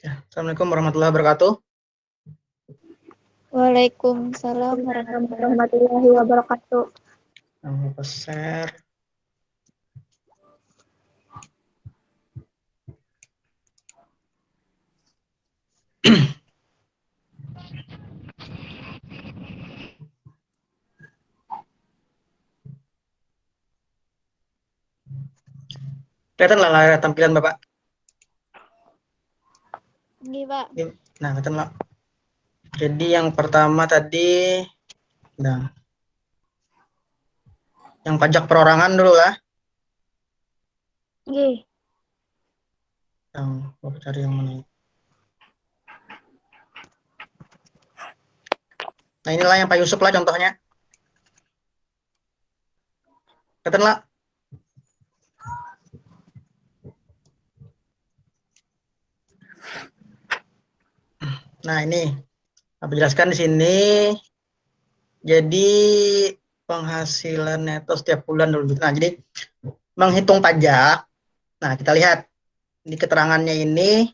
Assalamualaikum warahmatullahi wabarakatuh. Waalaikumsalam warahmatullahi wabarakatuh. Jangan lupa share. Kelihatan lah layar tampilan Bapak. Ini, Pak. Nah, kelihatan lah. Jadi yang pertama tadi, nah, yang pajak perorangan dulu lah. Nggih. Yang Bapak cari yang mana? Nah, inilah yang Pak Yusuf lah contohnya. Kelihatan lah. Nah, ini Bapak jelaskan di sini. Jadi penghasilan neto setiap bulan dulu. Nah, jadi menghitung pajak. Nah, kita lihat di keterangannya ini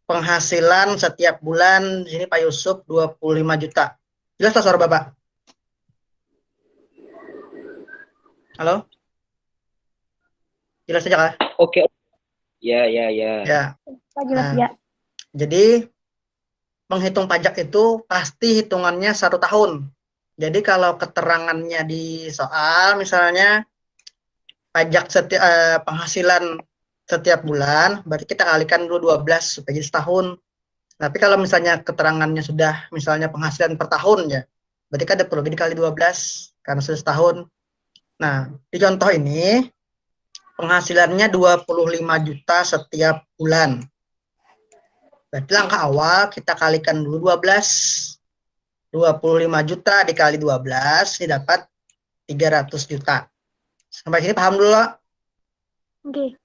penghasilan setiap bulan di sini Pak Yusuf 25 juta. Jelas tak suara Bapak? Halo? Jelas saja kah? Oke. Ya. Ya. Pak jelas Nah, ya. jadi menghitung pajak itu pasti hitungannya 1 tahun. Jadi kalau keterangannya di soal misalnya pajak penghasilan setiap bulan, berarti kita kalikan dulu 12 supaya jadi setahun. Tapi kalau misalnya keterangannya sudah misalnya penghasilan per tahun ya, berarti kan perlu dikali 12 karena sudah setahun. Nah, di contoh ini penghasilannya 25 juta setiap bulan. Berarti langkah awal kita kalikan dulu 12. 25 juta dikali 12 ini dapat 300 juta. Sampai sini paham dulu? Nggih.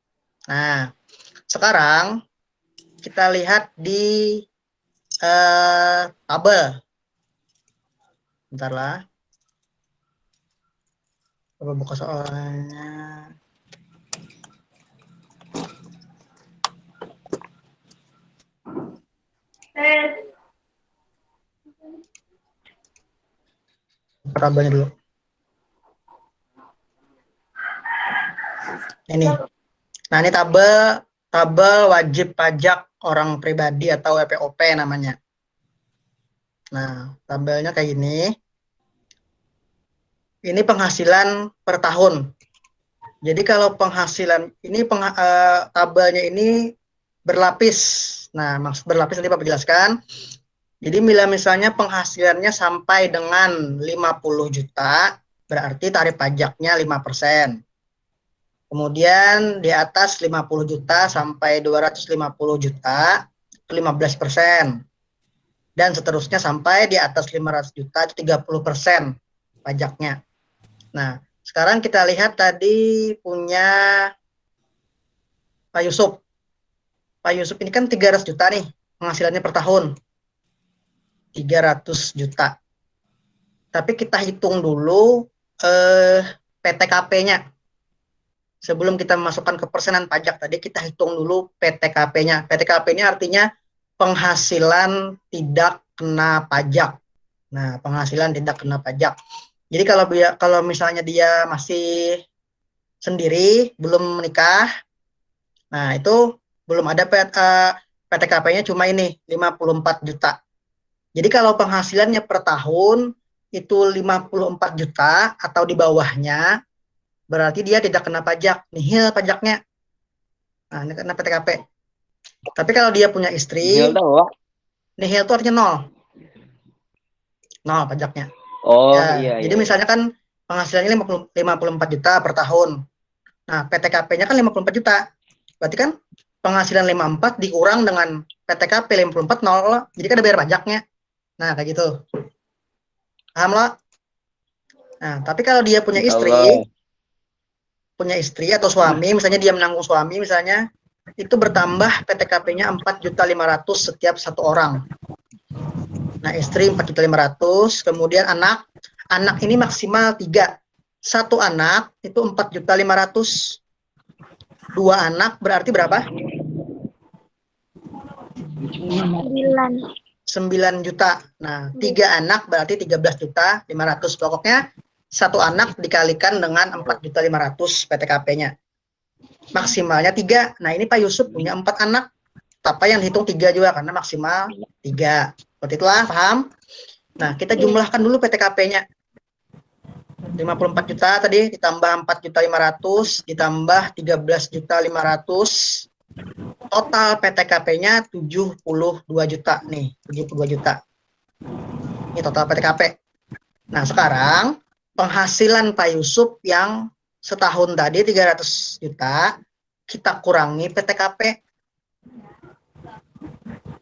Nah, sekarang kita lihat di tabel. Bentar lah. Coba buka soalnya. Tabelnya dulu. Ini. Nah, ini tabel wajib pajak orang pribadi atau WPOP namanya. Nah, tabelnya kayak gini. Ini penghasilan per tahun. Jadi kalau penghasilan ini tabelnya ini berlapis. Nah, maksud berlapis nanti Bapak jelaskan. Jadi bila misalnya penghasilannya sampai dengan 50 juta, berarti tarif pajaknya 5%. Kemudian di atas 50 juta sampai 250 juta, 15%. Dan seterusnya sampai di atas 500 juta, 30% pajaknya. Nah, sekarang kita lihat tadi punya Pak Yusuf. Pak Yusuf ini kan 300 juta nih penghasilannya per tahun. 300 juta. Tapi kita hitung dulu PTKP-nya. Sebelum kita masukkan ke persenan pajak tadi, kita hitung dulu PTKP-nya. PTKP-nya artinya penghasilan tidak kena pajak. Nah, penghasilan tidak kena pajak. Jadi kalau misalnya dia masih sendiri, belum menikah, nah itu belum ada PTKP-nya cuma ini 54 juta. Jadi kalau penghasilannya per tahun itu 54 juta atau di bawahnya, berarti dia tidak kena pajak, nihil pajaknya. Nah, ini kena PTKP. Tapi kalau dia punya istri, nihil itu artinya nol. Nol pajaknya. Oh, ya, iya. Jadi misalnya kan penghasilannya 54 juta per tahun. Nah, PTKP-nya kan 54 juta. Berarti kan penghasilan 54 dikurang dengan PTKP 54 nol, jadi kan ada bayar pajaknya. Nah, kayak gitu. Paham lo? Nah, tapi kalau dia punya istri atau suami, misalnya dia menanggung suami misalnya, itu bertambah PTKP-nya 4.500.000 setiap satu orang. Nah, istri 4.500.000, kemudian anak ini maksimal 3. Satu anak itu 4.500.000. 2 anak berarti berapa? 9. 9 juta. Nah, 3 anak berarti 13 juta 500. Pokoknya satu anak dikalikan dengan 4 juta 500 PTKP-nya. Maksimalnya 3. Nah, ini Pak Yusuf punya 4 anak. Tapi yang dihitung 3 juga karena maksimal 3. Seperti itulah, paham? Nah, kita jumlahkan dulu PTKP-nya. 54 juta tadi ditambah 4 juta 500 ditambah 13 juta 500. Total PTKP-nya 72 juta nih, 72 juta. Ini total PTKP. Nah, sekarang penghasilan Pak Yusuf yang setahun tadi 300 juta, kita kurangi PTKP.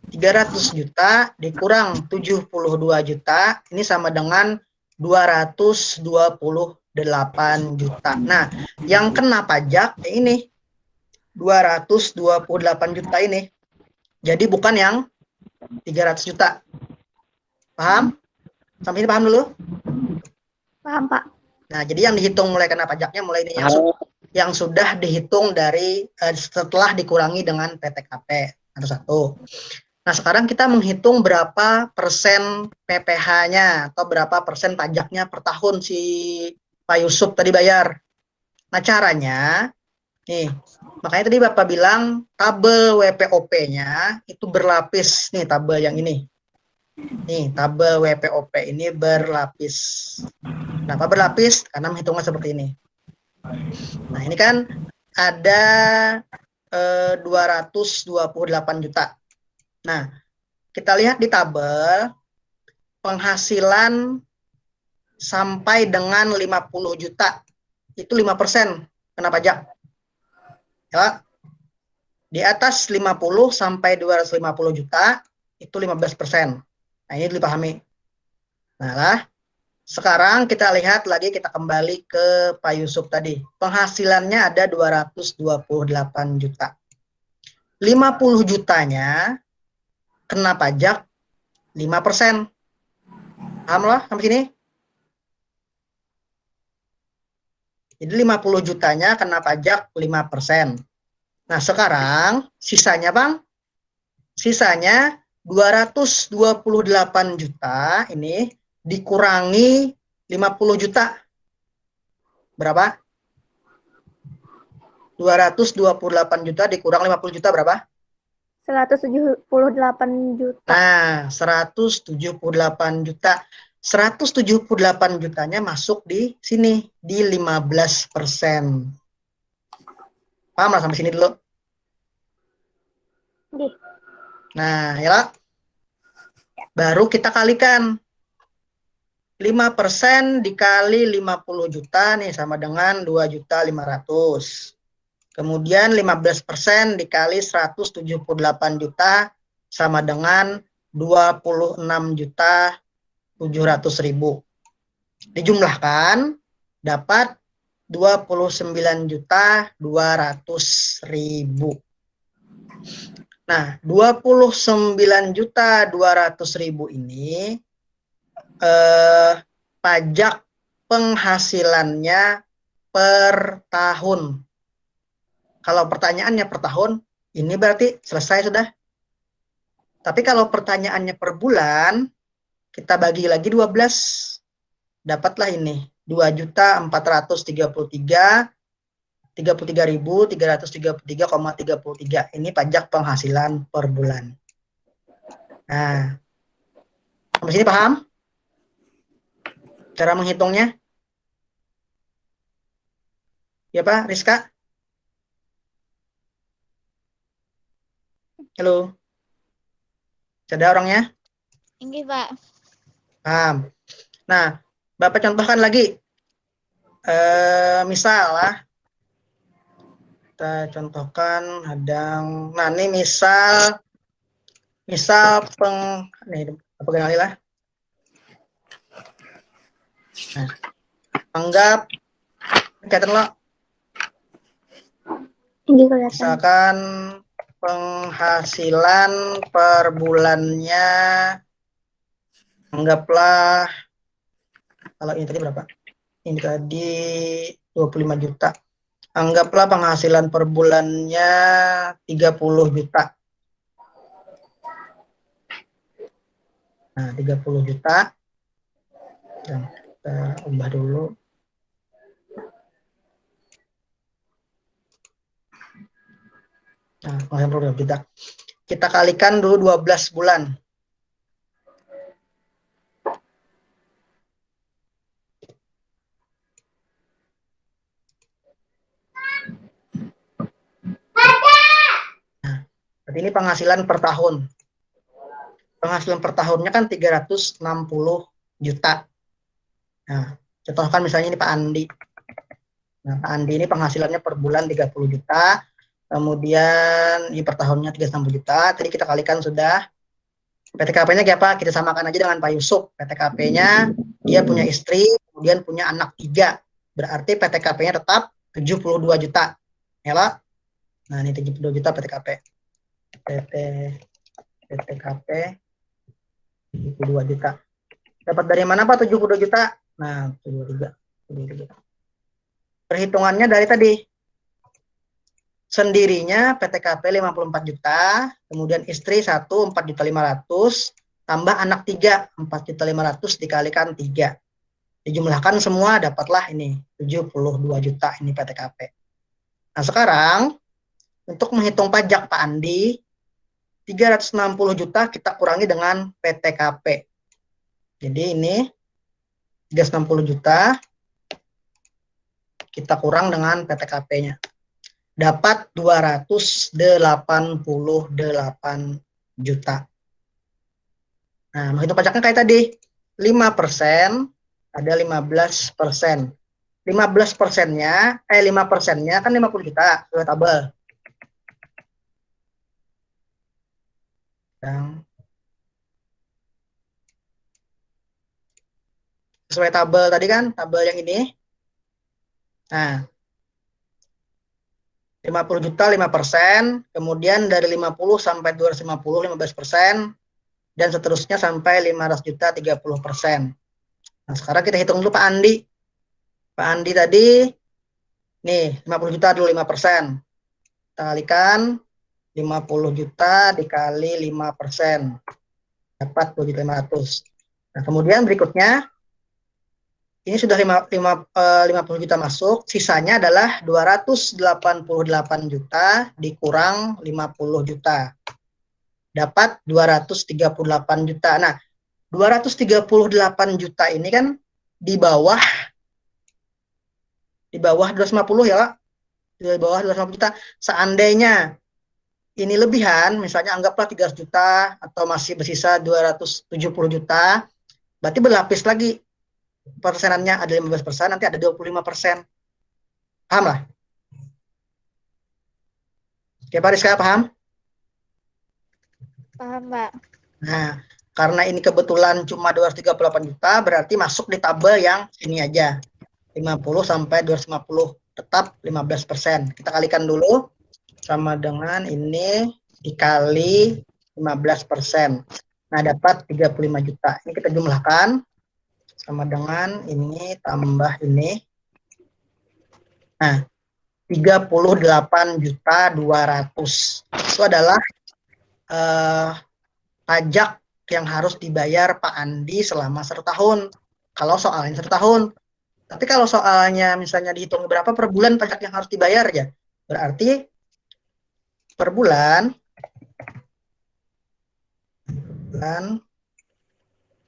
300 juta dikurang 72 juta, ini sama dengan 228 juta. Nah, yang kena pajak ini 228 juta ini. Jadi bukan yang 300 juta. Paham? Sampai ini paham dulu? Paham, Pak. Nah, jadi yang dihitung mulai kena pajaknya mulai ini yang sudah dihitung dari setelah dikurangi dengan PTKP satu. Nah, sekarang kita menghitung berapa persen PPh-nya atau berapa persen pajaknya per tahun si Pak Yusuf tadi bayar. Nah, caranya nih, makanya tadi Bapak bilang tabel WPOP-nya itu berlapis. Nih, tabel yang ini. Nih, tabel WPOP ini berlapis. Kenapa berlapis? Karena menghitungnya seperti ini. Nah, ini kan ada 228 juta. Nah, kita lihat di tabel penghasilan sampai dengan 50 juta. Itu 5% kena pajak. Ya. Di atas 50 sampai 250 juta itu 15%. Nah, ini dipahami. Nah, lah. Sekarang kita lihat lagi, kita kembali ke Pak Yusuf tadi. Penghasilannya ada 228 juta. 50 jutanya kena pajak 5%. Paham loh sampai sini? Jadi 50 jutanya kena pajak 5%. Nah, sekarang sisanya, Bang. Sisanya 228 juta ini dikurangi 50 juta. Berapa? 228 juta dikurang 50 juta berapa? 178 juta. Nah, 178 juta. 178 jutanya masuk di sini, di 15%. Paham lah sampai sini dulu? Oke. Nah, ya. Baru kita kalikan. 5% dikali 50 juta nih sama dengan 2.500.000. Kemudian 15% dikali 178 juta sama dengan 26.700.000. Dijumlahkan dapat 29.200.000. Nah, 29.200.000 ini pajak penghasilannya per tahun. Kalau pertanyaannya per tahun, ini berarti selesai sudah. Tapi kalau pertanyaannya per bulan, kita bagi lagi 12. Dapatlah ini, 2.433.333,33. Ini pajak penghasilan per bulan. Nah, sampai sini paham? Cara menghitungnya? Ya Pak, Rizka? Halo? Ada orangnya? Ini, Pak. Paham. Nah, Bapak contohkan lagi. Misal lah. Kita contohkan hadang. Nah, ini misal nih, apa kenali lah. Nah, anggap kelihatan lo. Ini kelihatan. Misalkan penghasilan per bulannya anggaplah, kalau ini tadi berapa? Ini tadi 25 juta. Anggaplah penghasilan per bulannya 30 juta. Nah, 30 juta. Dan kita ubah dulu. Nah, penghasilan per bulan kita kalikan dulu 12 bulan. Nah, berarti ini penghasilan per tahun. Penghasilan per tahunnya kan 360 juta. Nah, contohkan misalnya ini Pak Andi. Nah, Pak Andi ini penghasilannya per bulan 30 juta, kemudian di per tahunnya 360 juta. Tadi kita kalikan sudah. PTKP-nya kayak apa? Kita samakan aja dengan Pak Yusuf. PTKP-nya dia punya istri, kemudian punya anak 3. Berarti PTKP-nya tetap 72 juta. Ya, Pak? Nah, ini 72 juta PTKP. PTKP 72 juta. Dapat dari mana Pak 72 juta? Nah, 73. Perhitungannya dari tadi. Sendirinya PTKP 54 juta, kemudian istri 1 4.500.000, tambah anak 3 4.500.000 dikalikan 3. Dijumlahkan semua dapatlah ini 72 juta ini PTKP. Nah, sekarang untuk menghitung pajak Pak Andi 360 juta kita kurangi dengan PTKP. Jadi ini 360 juta kita kurang dengan PTKP-nya. Dapat 288 juta. Nah, menghitung pajaknya kayak tadi. 5%, ada 15%. 15%-nya, 5%-nya kan 50 juta, sesuai tabel. Sesuai tabel tadi kan, tabel yang ini. Nah, 50 juta 5%, kemudian dari 50 sampai 250 15%, dan seterusnya sampai 500 juta 30%. Nah, sekarang kita hitung dulu Pak Andi. Pak Andi tadi, nih 50 juta dulu 5%. Kita kalikan 50 juta dikali 5%. Dapat 2.500.000. Nah, kemudian berikutnya, ini sudah 50 juta masuk, sisanya adalah 288 juta dikurang 50 juta. Dapat 238 juta. Nah, 238 juta ini kan di bawah 250 ya, Pak. Di bawah 250 juta. Seandainya ini lebihan, misalnya anggaplah 300 juta atau masih bersisa 270 juta, berarti berlapis lagi. Persenannya ada 15%, nanti ada 25%. Paham lah? Oke, Pak Rizka, paham? Paham, Pak. Nah, karena ini kebetulan cuma 238 juta, berarti masuk di tabel yang ini aja. 50 sampai 250, tetap 15%. Kita kalikan dulu, sama dengan ini dikali 15%. Nah, dapat 35 juta. Ini kita jumlahkan. Sama dengan ini tambah ini. Nah, 38.200.000. Itu adalah pajak yang harus dibayar Pak Andi selama 1 tahun. Kalau soalnya 1 tahun. Tapi kalau soalnya misalnya dihitung berapa per bulan pajak yang harus dibayar ya. Berarti per bulan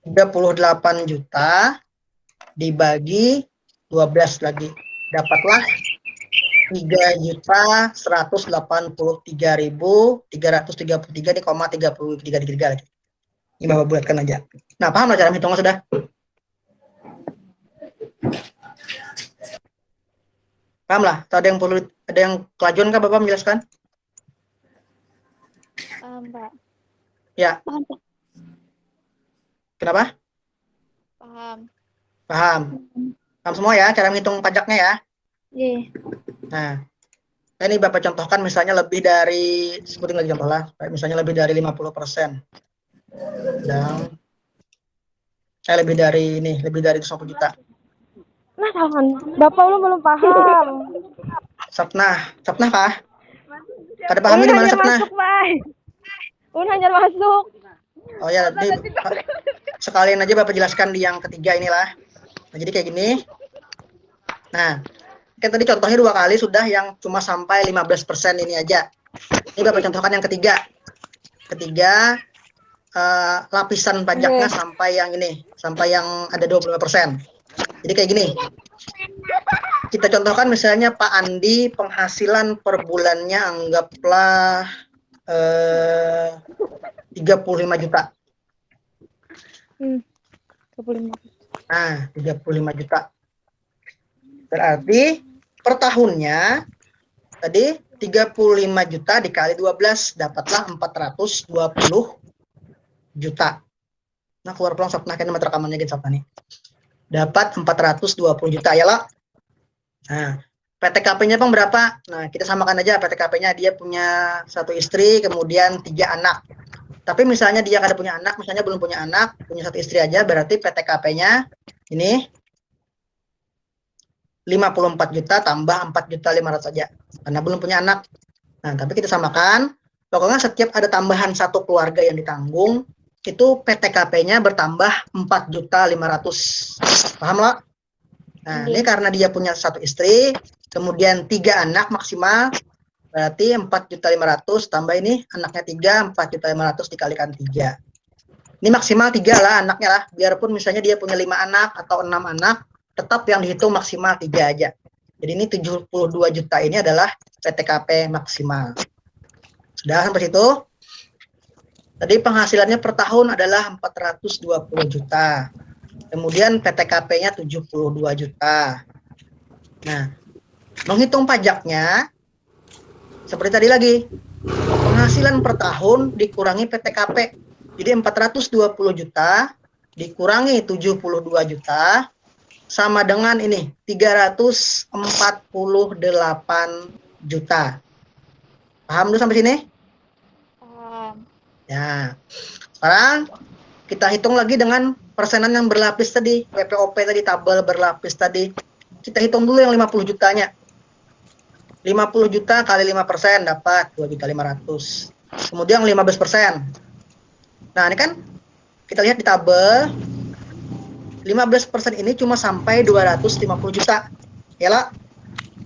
38 juta dibagi 12 lagi. Dapatlah 3.183.333,33 lagi. Ini Bapak bulatkan aja. Nah, paham cara menghitungnya sudah? Paham lah? Atau ada yang kelajuan kah Bapak menjelaskan? Paham, Pak. Ya. Paham, Pak. Kenapa? Paham. Paham. Paham semua ya cara menghitung pajaknya ya? Iya. Nah, ini Bapak contohkan misalnya lebih dari, sebutin lagi contoh lah, misalnya lebih dari 50%. Dan lebih dari ini, lebih dari 100 juta. Nah, jangan. Bapak lu belum paham. Sapnah kah? Kada paham ini mana Sapnah? Masuk, Pak. Hanya masuk. Oh ya, sekalian aja Bapak jelaskan di yang ketiga inilah. Nah, jadi kayak gini. Nah, kan tadi contohnya 2 kali sudah yang cuma sampai 15% ini aja. Ini Bapak contohkan yang ketiga. Ketiga, lapisan pajaknya sampai yang ini, sampai yang ada 25%. Jadi kayak gini. Kita contohkan misalnya Pak Andi penghasilan per bulannya anggaplah 35 juta. 35. Nah, 35 juta. Berarti per tahunnya tadi 35 juta dikali 12 dapatlah 420 juta. Nah, keluar peluang Sapna kan nomor rekamannya gitu Sapna nih. Dapat 420 juta ya lah. Nah, PTKP-nya Bang berapa? Nah, kita samakan aja PTKP-nya dia punya 1 istri, kemudian 3 anak. Tapi misalnya dia kada punya anak, misalnya belum punya anak, punya 1 istri aja, berarti PTKP-nya ini 54 juta tambah 4.500.000 saja. Karena belum punya anak. Nah, tapi kita samakan, pokoknya setiap ada tambahan 1 keluarga yang ditanggung, itu PTKP-nya bertambah 4.500.000. Paham lah? Nah, ini karena dia punya 1 istri, kemudian 3 anak maksimal, berarti 4.500.000 tambah ini anaknya 3, 4.500.000 dikalikan 3. Ini maksimal 3 lah anaknya lah. Biarpun misalnya dia punya 5 anak atau 6 anak, tetap yang dihitung maksimal 3 aja. Jadi ini 72 juta ini adalah PTKP maksimal. Sudah sampai situ? Tadi penghasilannya per tahun adalah 420 juta. Kemudian PTKP-nya 72 juta. Nah, menghitung pajaknya seperti tadi lagi. Penghasilan per tahun dikurangi PTKP. Jadi 420 juta dikurangi 72 juta sama dengan ini 348 juta. Paham dulu sampai sini? Paham. Ya. Sekarang kita hitung lagi dengan persenan yang berlapis tadi, WPOP tadi, tabel berlapis tadi. Kita hitung dulu yang 50 jutanya. 50 juta kali 5% dapat 2.500.000. Kemudian 15%. Nah, ini kan kita lihat di tabel 15% ini cuma sampai 250 juta. Ya lah.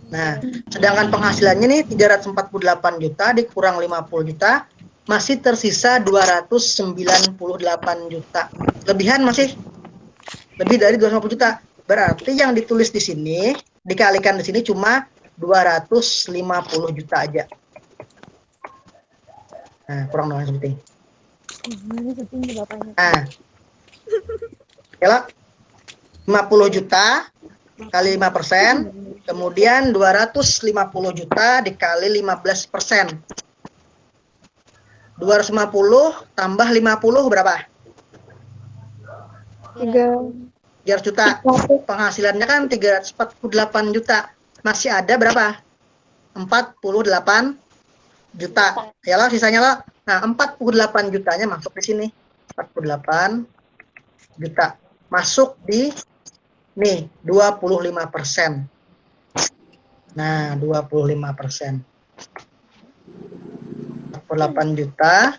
Nah, sedangkan penghasilannya nih 348 juta dikurang 50 juta masih tersisa 298 juta. Lebihan masih lebih dari 250 juta. Berarti yang ditulis di sini dikalikan di sini cuma 250 juta aja. Nah, kurang dong yang penting. Nah, ya 50 juta kali 5%, kemudian 250 juta dikali 15%. 250 tambah 50 berapa? 300 juta. Penghasilannya kan 348 juta. Masih ada berapa? 48 juta. Ya lah, sisanya lah. Nah, 48 jutanya masuk di sini. 48 juta. Masuk di nih 25%. Nah, 25%. 48 juta.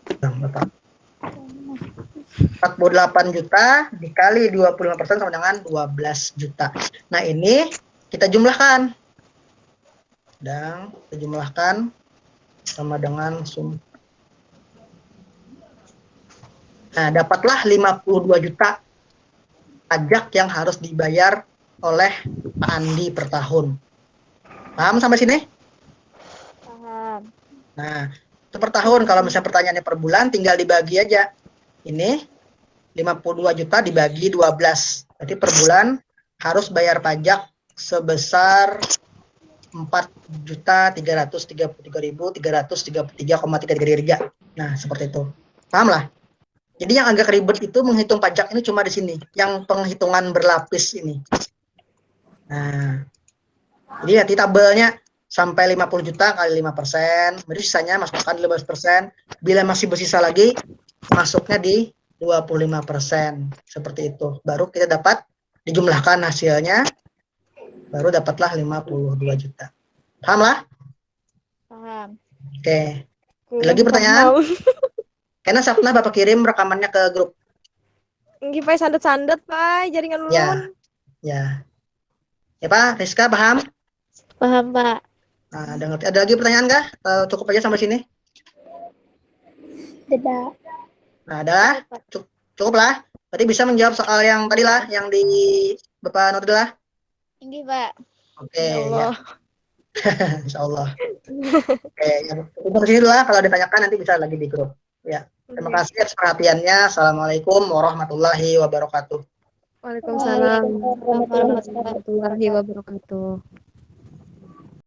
48 juta dikali 25% sama dengan 12 juta. Nah, ini kita jumlahkan. Dan kita jumlahkan sama dengan sum. Nah, dapatlah 52 juta pajak yang harus dibayar oleh Pak Andi per tahun. Paham sampai sini? Paham. Nah, itu per tahun. Kalau misalnya pertanyaannya per bulan, tinggal dibagi aja. Ini 52 juta dibagi 12. Berarti per bulan harus bayar pajak sebesar 4.333.333,33. Nah, seperti itu. Paham lah? Jadi yang agak ribet itu menghitung pajak ini cuma di sini, yang penghitungan berlapis ini. Nah, jadi lihat di tabelnya sampai 50 juta kali 5%, berarti sisanya masukkan 15%. Bila masih bersisa lagi, masuknya di 25%. Seperti itu. Baru kita dapat dijumlahkan hasilnya, baru dapatlah 52 juta. Paham lah? Paham. Oke. Lagi pertanyaan? Karena Sapna Bapak kirim rekamannya ke grup. Nggih, Pak, sandet-sandet, Pak, jaringan ulun. Ya, ya. Ya Pak, Rizka paham? Paham, Pak. Nah, ada lagi pertanyaan kah? Atau cukup aja sampai sini? Tidak. Nah, adalah cukup lah. Berarti bisa menjawab soal yang tadi lah, yang di Bapak note lah. Ini, Pak. Oke, Ya ya. Allah. Insya Allah. Oke, yang itu sini dulu lah. Kalau ditanyakan nanti bisa lagi di grup. Ya. Terima Oke. kasih atas perhatiannya. Assalamualaikum warahmatullahi wabarakatuh. Waalaikumsalam Waalaikumsalam warahmatullahi warahmatullahi wabarakatuh.